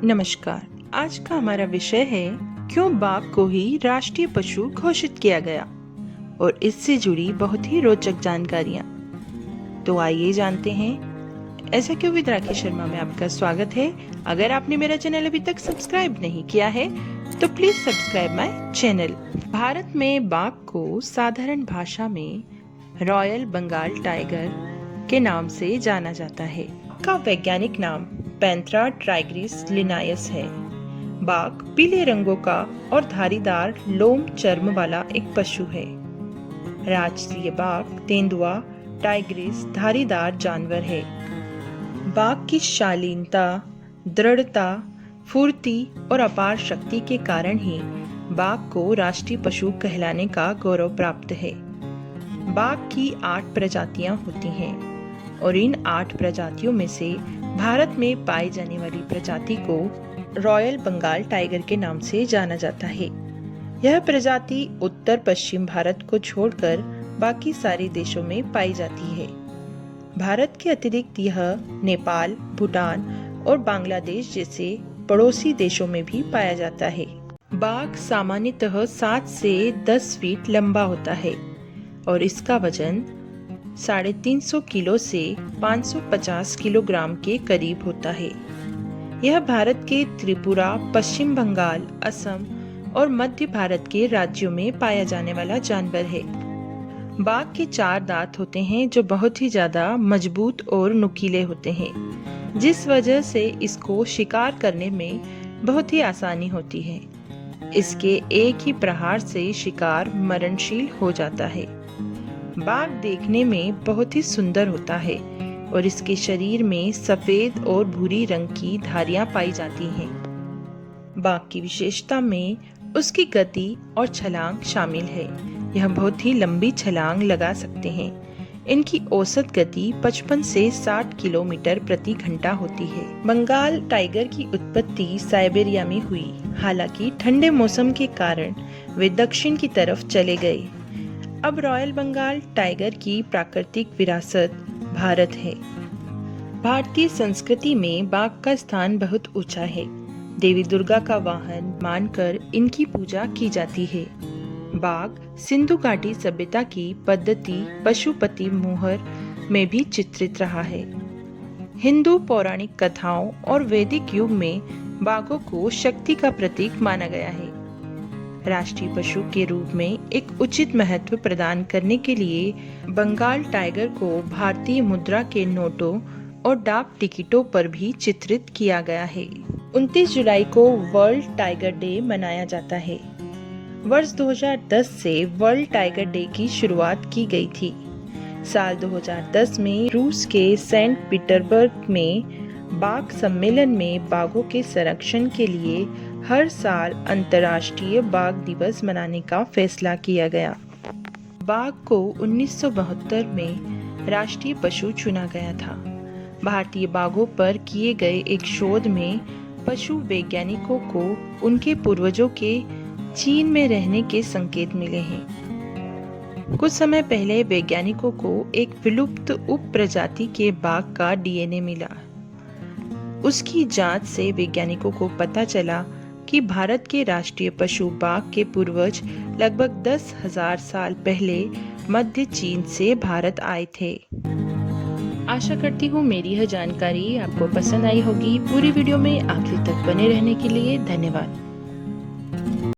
नमस्कार। आज का हमारा विषय है क्यों बाघ को ही राष्ट्रीय पशु घोषित किया गया और इससे जुड़ी बहुत ही रोचक जानकारियाँ। तो आइए जानते हैं। ऐसा क्यों विद राखी शर्मा में आपका स्वागत है। अगर आपने मेरा चैनल अभी तक सब्सक्राइब नहीं किया है तो please subscribe my channel. Bharat में बाघ को साधारण भाषा में रॉयल बंगाल टाइगर के नाम से जाना जाता है। का वैज्ञानिक नाम पैंथेरा टाइग्रिस लिनायस है। बाघ पीले रंगों का और धारीदार लोम चर्म वाला एक पशु है। राष्ट्रीय बाघ तेंदुआ टाइग्रिस धारीदार जानवर है। बाघ की शालीनता, दृढ़ता, फुर्ती और अपार शक्ति के कारण ही बाघ को राष्ट्रीय पशु कहलाने का गौरव प्राप्त है। बाघ की 8 प्रजातियां होती हैं और इन 8 प्रजातियों में से भारत में पाई जाने वाली प्रजाति को रॉयल बंगाल टाइगर के नाम से जाना जाता है। यह प्रजाति उत्तर पश्चिम भारत को छोड़कर बाकी सारे देशों में पाई जाती है। भारत के अतिरिक्त यह नेपाल, भूटान और बांग्लादेश जैसे पड़ोसी देशों में भी पाया जाता है। बाघ सामान्यतः 7 से 10 फीट लंबा होता है और इसका वजन 350 किलो से 550 किलोग्राम के करीब होता है। यह भारत के त्रिपुरा, पश्चिम बंगाल, असम और मध्य भारत के राज्यों में पाया जाने वाला जानवर है। बाघ के 4 दांत होते हैं जो बहुत ही ज्यादा मजबूत और नुकीले होते हैं, जिस वजह से इसको शिकार करने में बहुत ही आसानी होती है। इसके एक ही प्रहार से शिकार मरणशील हो जाता है। बाघ देखने में बहुत ही सुंदर होता है और इसके शरीर में सफेद और भूरी रंग की धारियां पाई जाती हैं। बाघ की विशेषता में उसकी गति और छलांग शामिल है। यह बहुत ही लंबी छलांग लगा सकते हैं। इनकी औसत गति 55 से 60 किलोमीटर प्रति घंटा होती है। बंगाल टाइगर की उत्पत्ति साइबेरिया में हुई। हालांकि ठंडे मौसम के कारण वे दक्षिण की तरफ चले गए। अब रॉयल बंगाल टाइगर की प्राकृतिक विरासत भारत है। भारतीय संस्कृति में बाघ का स्थान बहुत ऊंचा है। देवी दुर्गा का वाहन मानकर इनकी पूजा की जाती है। बाघ सिंधु घाटी सभ्यता की पद्धति पशुपति मोहर में भी चित्रित रहा है। हिंदू पौराणिक कथाओं और वैदिक युग में बाघों को शक्ति का प्रतीक माना गया है। राष्ट्रीय पशु के रूप में एक उचित महत्व प्रदान करने के लिए बंगाल टाइगर को भारतीय मुद्रा के नोटों और डाक टिकटों पर भी चित्रित किया गया है। 29 जुलाई को वर्ल्ड टाइगर डे मनाया जाता है। वर्ष 2010 से वर्ल्ड टाइगर डे की शुरुआत की गई थी। साल 2010 में रूस के सेंट पीटर्सबर्ग में बाघ सम्मेलन में बाघों के संरक्षण के लिए हर साल अंतर्राष्ट्रीय बाघ दिवस मनाने का फैसला किया गया। बाघ को 1972 में राष्ट्रीय पशु चुना गया था। भारतीय बाघों पर किए गए एक शोध में पशु वैज्ञानिकों को उनके पूर्वजों के चीन में रहने के संकेत मिले हैं। कुछ समय पहले वैज्ञानिकों को एक विलुप्त उप प्रजाति के बाघ का डीएनए मिला। उसकी जांच से वैज्ञानिकों को पता चला कि भारत के राष्ट्रीय पशु बाघ के पूर्वज लगभग 10,000 साल पहले मध्य चीन से भारत आए थे। आशा करती हूँ मेरी यह जानकारी आपको पसंद आई होगी। पूरी वीडियो में आखिर तक बने रहने के लिए धन्यवाद।